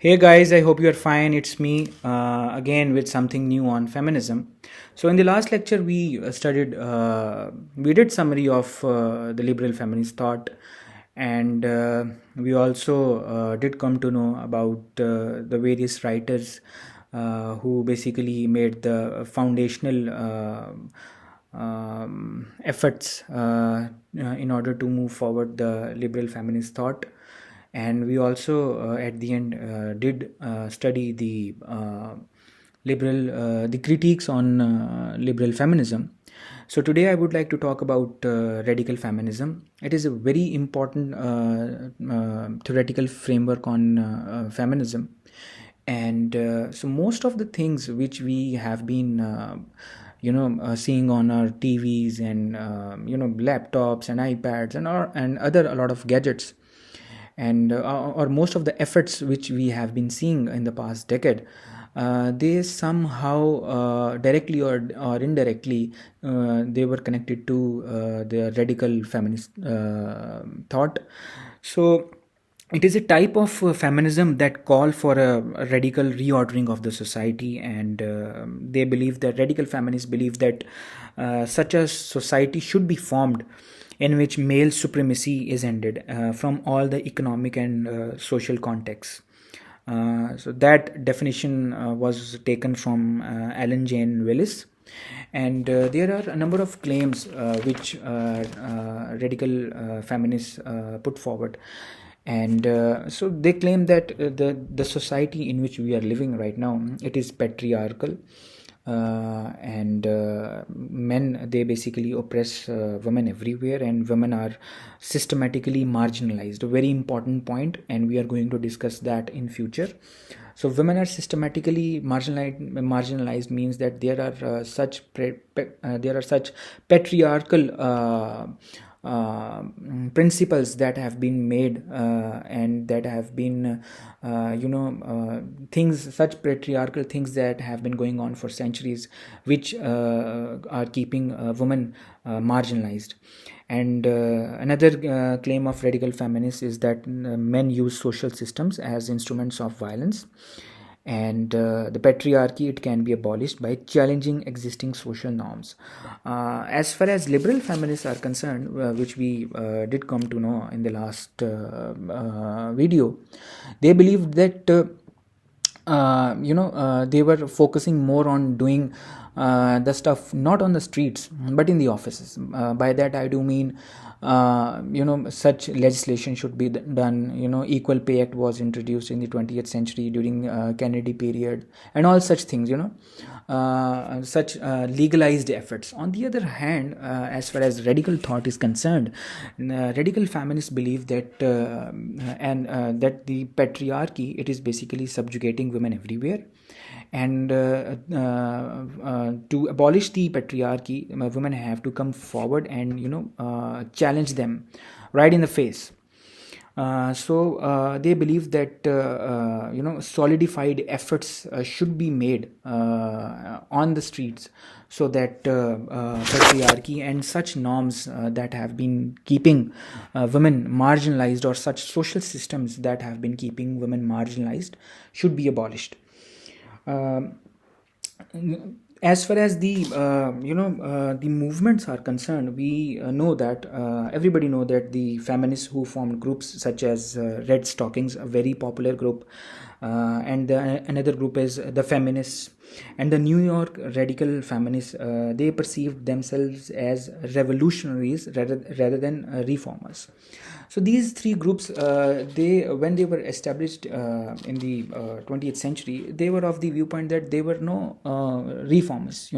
Hey guys, I hope you are fine. It's me again with something new on feminism. So in the last lecture, we did summary of the liberal feminist thought, and we also did come to know about the various writers who basically made the foundational efforts in order to move forward the liberal feminist thought. And we also at the end did study the critiques on liberal feminism. So today I would like to talk about radical feminism. It is a very important theoretical framework on feminism. And so most of the things which we have been seeing on our TVs and laptops and iPads and other a lot of gadgets, and or most of the efforts which we have been seeing in the past decade, they somehow directly or indirectly they were connected to the radical feminist thought. So it is a type of feminism that call for a radical reordering of the society, and they believe that radical feminists believe that such a society should be formed in which male supremacy is ended from all the economic and social contexts. So that definition was taken from Alan Jane Willis, and there are a number of claims which radical feminists put forward. And so they claim that the society in which we are living right now, it is patriarchal, and men, they basically oppress women everywhere, and women are systematically marginalized. A very important point, and we are going to discuss that in future. So women are systematically marginalized means that there are there are such patriarchal principles that have been made, and that have been things, such patriarchal things that have been going on for centuries, which are keeping women marginalized. And another claim of radical feminists is that men use social systems as instruments of violence, and the patriarchy, it can be abolished by challenging existing social norms. As far as liberal feminists are concerned, which we did come to know in the last video, they believed that they were focusing more on doing the stuff not on the streets but in the offices. By that I do mean such legislation should be done. Equal pay act was introduced in the 20th century during Kennedy period, and all such things, such legalized efforts. On the other hand, as far as radical thought is concerned, radical feminists believe that that the patriarchy, it is basically subjugating women everywhere, and to abolish the patriarchy, women have to come forward and challenge them right in the face. So they believe that solidified efforts should be made on the streets, so that patriarchy and such norms that have been keeping women marginalized, or such social systems that have been keeping women marginalized, should be abolished. Um, as far as the movements are concerned, we know that everybody know that the feminists who formed groups such as Red Stockings, a very popular group, and another group is the feminists, and the New York radical feminists, they perceived themselves as revolutionaries rather than reformers. So these three groups, they when they were established in the 20th century, they were of the viewpoint that they were no reformers.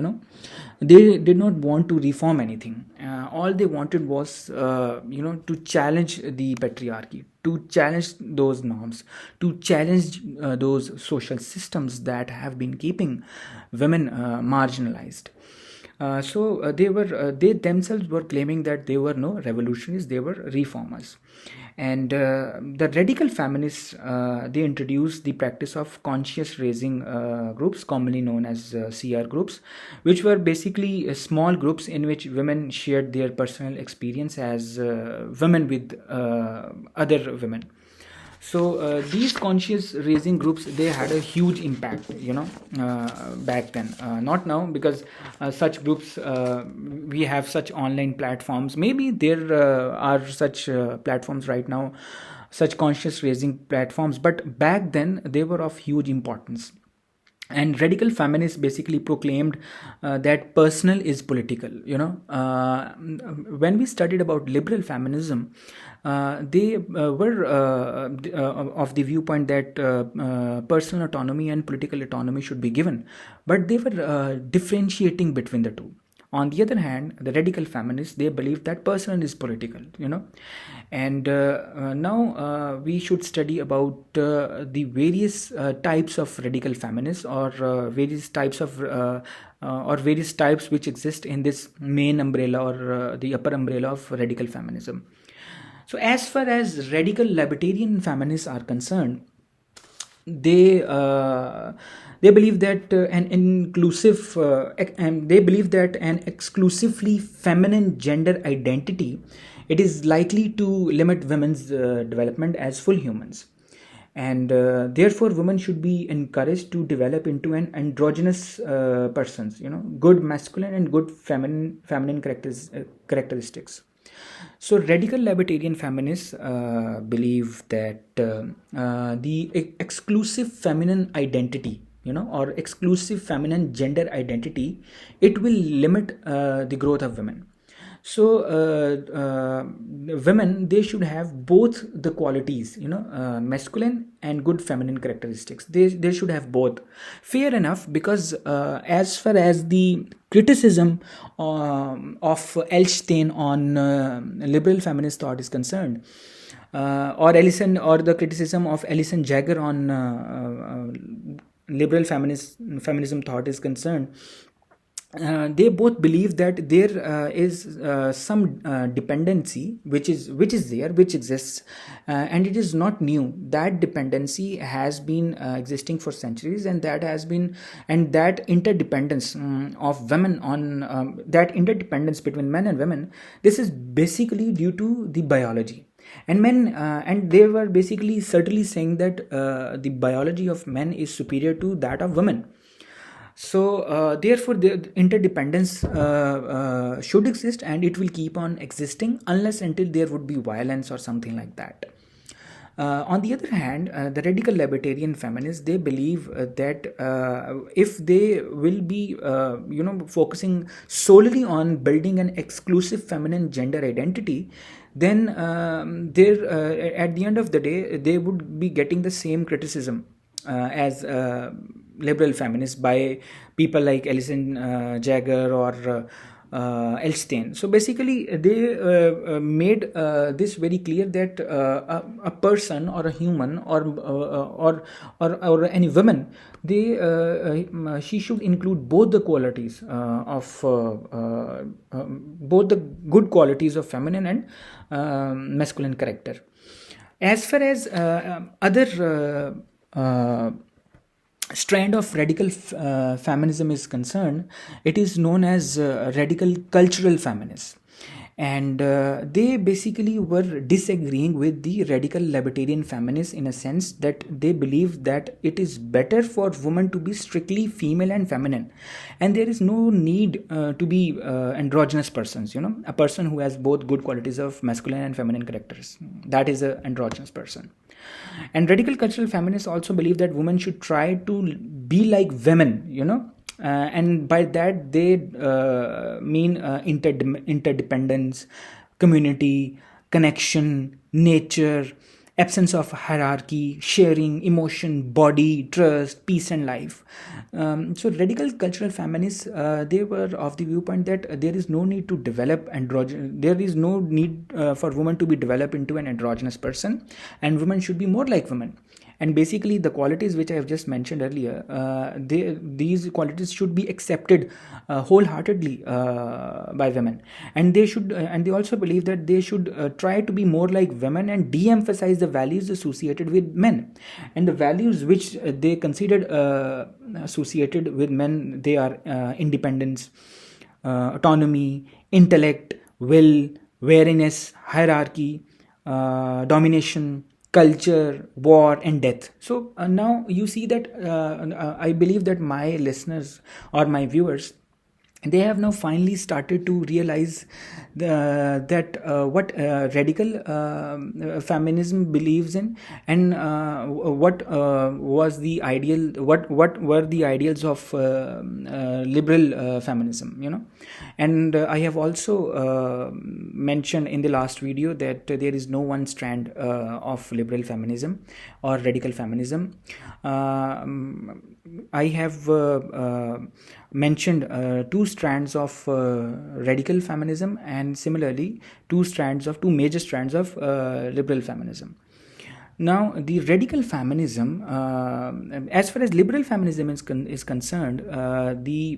They did not want to reform anything. All they wanted was to challenge the patriarchy, to challenge those norms, to challenge those social systems that have been keeping women marginalized. So they themselves were claiming that they were no revolutionaries, they were reformers. And the radical feminists, they introduced the practice of conscious raising groups, commonly known as CR groups, which were basically small groups in which women shared their personal experience as women with other women. So these conscious raising groups, they had a huge impact, back then. Not now, because such groups, we have such online platforms. Maybe there are such platforms right now, such conscious raising platforms, but back then they were of huge importance. And radical feminists basically proclaimed that personal is political. When we studied about liberal feminism, they were of the viewpoint that personal autonomy and political autonomy should be given, but they were differentiating between the two. On the other hand, the radical feminists, they believe that personal is political. And now we should study about the various types of radical feminists, or various types of or various types which exist in this main umbrella, or the upper umbrella of radical feminism. So as far as radical libertarian feminists are concerned, they they believe that they believe that an exclusively feminine gender identity, it is likely to limit women's development as full humans. And therefore women should be encouraged to develop into an androgynous persons, good masculine and good feminine characteristics. So radical libertarian feminists believe that the exclusive feminine identity, or exclusive feminine gender identity, it will limit the growth of women. So women, they should have both the qualities, masculine and good feminine characteristics. They should have both. Fair enough, because as far as the criticism of Elstein on liberal feminist thought is concerned, or the criticism of Alison Jagger on liberal feminism thought is concerned, they both believe that there is some dependency which exists, and it is not new. That dependency has been existing for centuries, and that interdependence of women on that interdependence between men and women, this is basically due to the biology. And men, and they were basically certainly saying that the biology of men is superior to that of women. So therefore the interdependence should exist, and it will keep on existing unless until there would be violence or something like that. On the other hand, the radical libertarian feminists, they believe that if they will be focusing solely on building an exclusive feminine gender identity, then at the end of the day they would be getting the same criticism as liberal feminists by people like Alison Jagger or Elstein. So basically they made this very clear that a person or a human or any woman, she should include both the qualities of both the good qualities of feminine and masculine character. As far as other strand of radical feminism is concerned, it is known as radical cultural feminists. And they basically were disagreeing with the radical libertarian feminists in a sense that they believe that it is better for women to be strictly female and feminine, and there is no need to be androgynous persons. A person who has both good qualities of masculine and feminine characters, that is an androgynous person. And radical cultural feminists also believe that women should try to be like women, and by that they mean interdependence, community, connection, nature, absence of hierarchy, sharing, emotion, body, trust, peace and life. So radical cultural feminists, they were of the viewpoint that there is no need to develop there is no need for women to be developed into an androgynous person, and women should be more like women. And basically the qualities which I have just mentioned earlier, these qualities should be accepted wholeheartedly by women. And they also believe that they should try to be more like women and de-emphasize the values associated with men. And the values which they considered associated with men, they are independence, autonomy, intellect, will, wariness, hierarchy, domination, culture, war, and death. So now you see that I believe that my listeners or my viewers, they have now finally started to realize that what radical feminism believes in, and what was the ideal, what were the ideals of liberal feminism, and I have also mentioned in the last video that there is no one strand of liberal feminism or radical feminism. I have mentioned two strands of radical feminism, and similarly two major strands of liberal feminism. Now, the radical feminism, as far as liberal feminism is concerned, the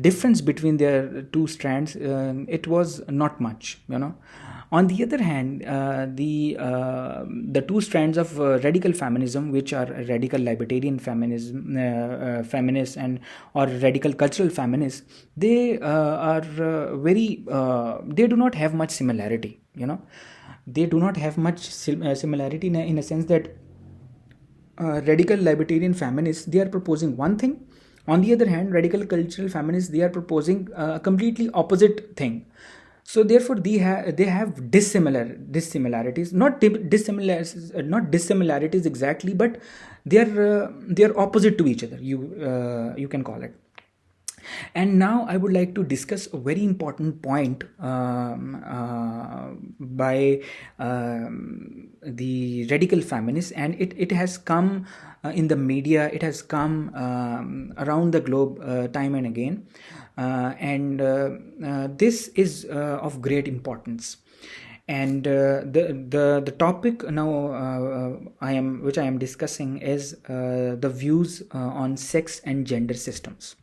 difference between their two strands, it was not much, On the other hand, the two strands of radical feminism, which are radical libertarian feminism, feminists, and or radical cultural feminists, they are very. They do not have much similarity. They do not have much similarity in a sense that radical libertarian feminists, they are proposing one thing. On the other hand, radical cultural feminists, they are proposing a completely opposite thing. So therefore, they have dissimilarities, not dissimilarities exactly, but they are opposite to each other. You can call it. And now I would like to discuss a very important point by the radical feminists, and it has come in the media, it has come around the globe time and again, and this is of great importance. And the topic now which I am discussing is the views on sex and gender systems.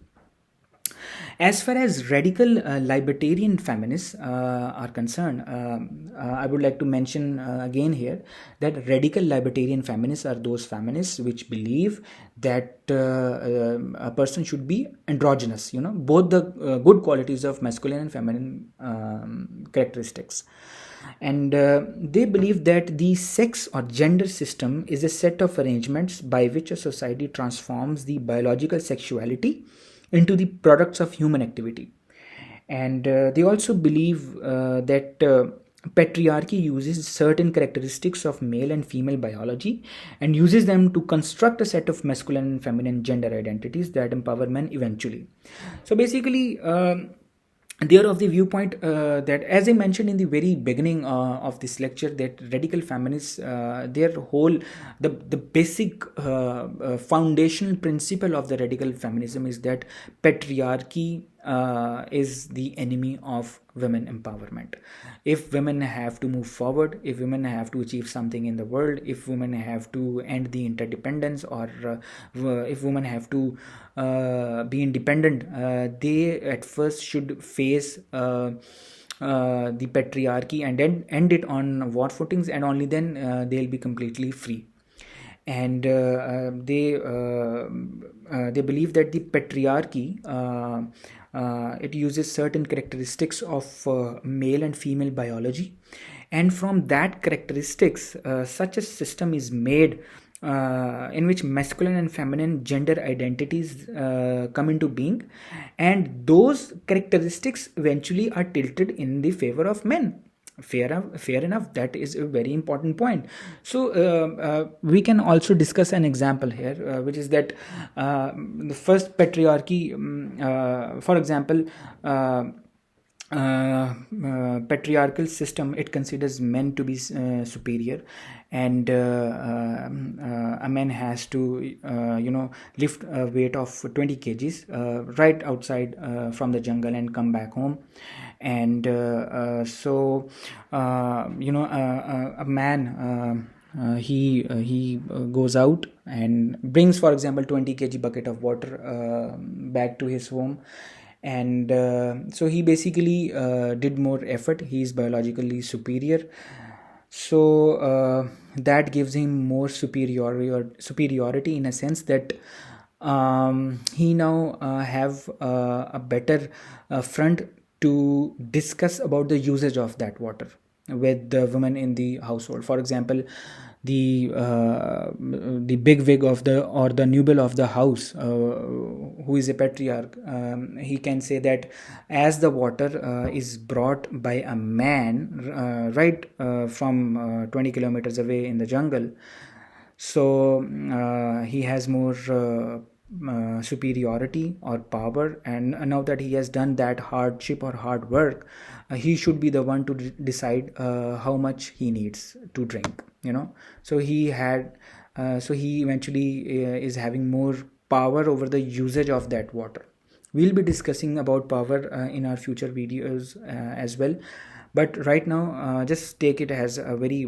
As far as radical libertarian feminists are concerned, I would like to mention again here that radical libertarian feminists are those feminists which believe that a person should be androgynous, both the good qualities of masculine and feminine characteristics. And they believe that the sex or gender system is a set of arrangements by which a society transforms the biological sexuality into the products of human activity. And they also believe that patriarchy uses certain characteristics of male and female biology and uses them to construct a set of masculine and feminine gender identities that empower men eventually. So basically, they are of the viewpoint that, as I mentioned in the very beginning of this lecture, that radical feminists, their whole, the basic foundational principle of the radical feminism is that patriarchy is the enemy of women empowerment. If women have to move forward, if women have to achieve something in the world, if women have to end the interdependence, or if women have to be independent, they at first should face the patriarchy and then end it on war footings, and only then they'll be completely free. And they believe that the patriarchy it uses certain characteristics of male and female biology, and from that characteristics such a system is made in which masculine and feminine gender identities come into being, and those characteristics eventually are tilted in the favor of men. Fair enough. That is a very important point. So we can also discuss an example here, which is that the first patriarchy, for example, patriarchal system, it considers men to be superior, and a man has to lift a weight of 20 kgs right outside from the jungle and come back home. And so a man, he goes out and brings, for example, 20 kg bucket of water back to his home, and so he basically did more effort. He is biologically superior, so that gives him more superiority in a sense that he now have a better front to discuss about the usage of that water. with the women in the household. For example, the bigwig of the or the noble of the house, who is a patriarch, he can say that as the water is brought by a man right from 20 kilometers away in the jungle, so he has more superiority or power, and now that he has done that hardship or hard work, he should be the one to decide how much he needs to drink, so he eventually is having more power over the usage of that water. We'll be discussing about power in our future videos as well, but right now just take it as a very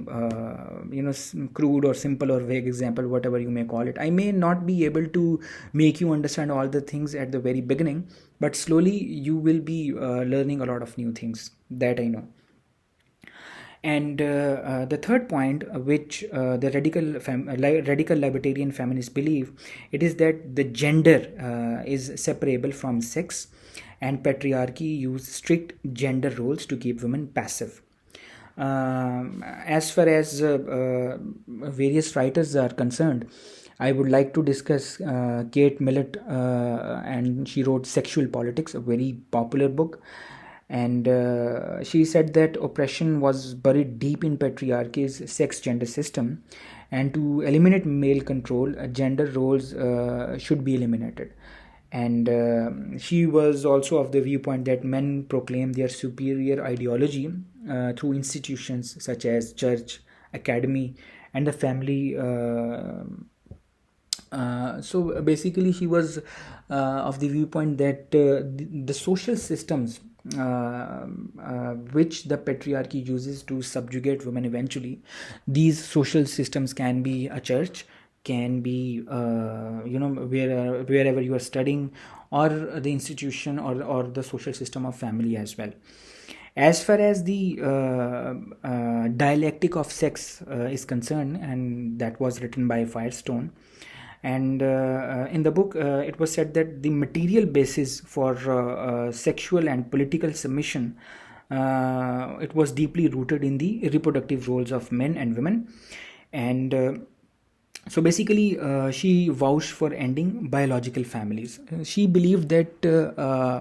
crude or simple or vague example, whatever you may call it. I may not be able to make you understand all the things at the very beginning, but slowly you will be learning a lot of new things, that I know. And the third point, which the radical libertarian feminists believe, it is that the gender is separable from sex, and patriarchy use strict gender roles to keep women passive. As far as various writers are concerned, I would like to discuss Kate Millet, and she wrote Sexual Politics, a very popular book. And she said that oppression was buried deep in patriarchy's sex gender system, and to eliminate male control, gender roles should be eliminated. And she was also of the viewpoint that men proclaim their superior ideology through institutions such as church, academy, and the family. So basically, she was of the viewpoint that the social systems which the patriarchy uses to subjugate women eventually, these social systems can be a church, can be wherever you are studying, or the institution or the social system of family as well. As far as the Dialectic of Sex is concerned, and that was written by Firestone, and in the book it was said that the material basis for sexual and political submission, it was deeply rooted in the reproductive roles of men and women. And so basically she vouched for ending biological families. She believed that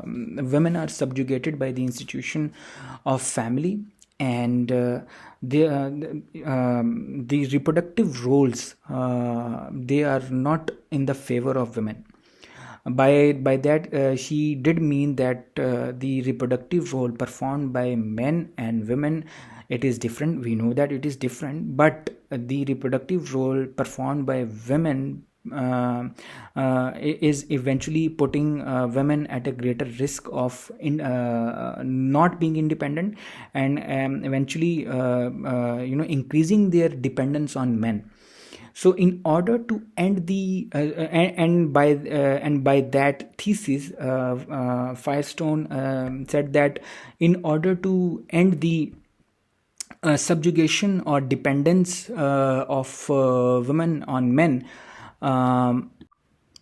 women are subjugated by the institution of family, and the reproductive roles, they are not in the favor of women. By that she did mean that the reproductive role performed by men and women, it is different. We know that it is different, but the reproductive role performed by women is eventually putting women at a greater risk of not being independent, and eventually increasing their dependence on men. So in order to end the and by that thesis, Firestone said that in order to end the subjugation or dependence of women on men,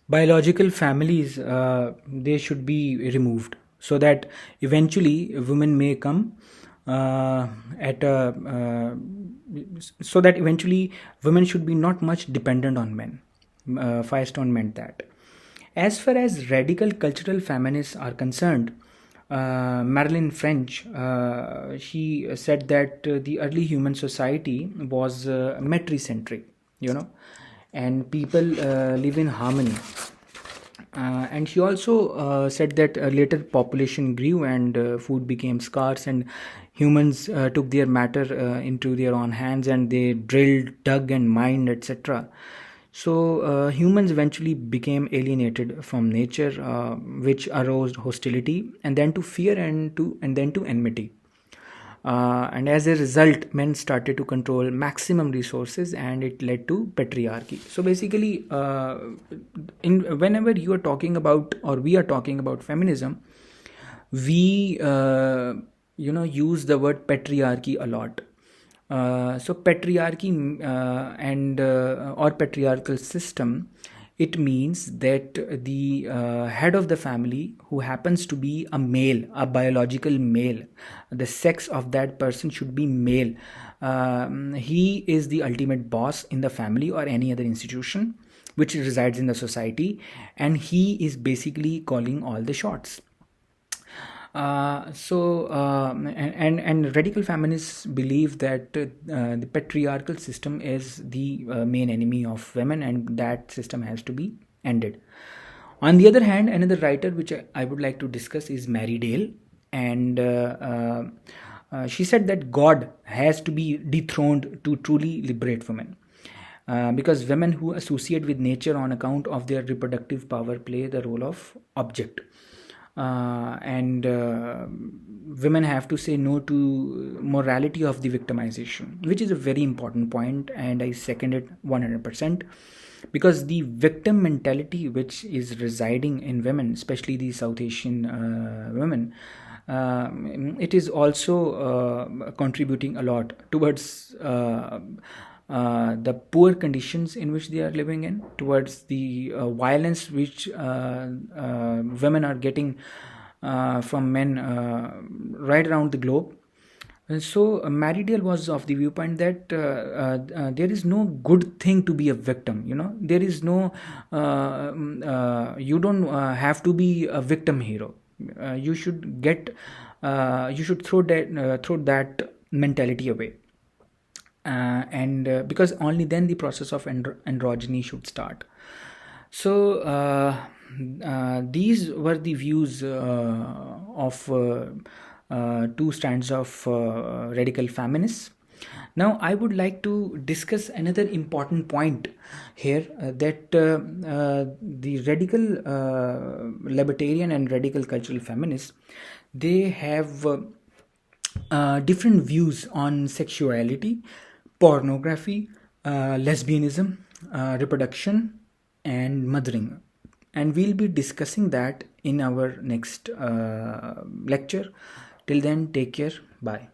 biological families, they should be removed, so that eventually women may come so that eventually women should be not much dependent on men. Firestone meant that. As far as radical cultural feminists are concerned, Marilyn French, she said that the early human society was metricentric, and people live in harmony. And she also said that later population grew, and food became scarce, and humans took their matter into their own hands, and they drilled, dug, and mined, etc. So humans eventually became alienated from nature, which aroused hostility, and then to fear, and then to enmity. And as a result, men started to control maximum resources, and it led to patriarchy. So basically, whenever you are talking about, or we are talking about feminism, we use the word patriarchy a lot. So patriarchy and or patriarchal system, it means that the head of the family, who happens to be a male, a biological male, the sex of that person should be male. He is the ultimate boss in the family or any other institution which resides in the society, and he is basically calling all the shots. And radical feminists believe that the patriarchal system is the main enemy of women, and that system has to be ended. On the other hand, another writer which I would like to discuss is Mary Dale, and she said that God has to be dethroned to truly liberate women. Because women who associate with nature on account of their reproductive power play the role of object. And women have to say no to morality of the victimization, which is a very important point, and I second it 100%, because the victim mentality which is residing in women, especially the South Asian women, it is also contributing a lot towards the poor conditions in which they are living in, towards the violence which women are getting from men right around the globe. And so Mary Dale was of the viewpoint that there is no good thing to be a victim. There is no you don't have to be a victim hero. You should throw that mentality away. And because only then the process of androgyny should start. So these were the views of two strands of radical feminists. Now I would like to discuss another important point here, that the radical libertarian and radical cultural feminists, they have different views on sexuality, pornography, lesbianism, reproduction, and mothering. And we'll be discussing that in our next lecture. Till then, take care. Bye.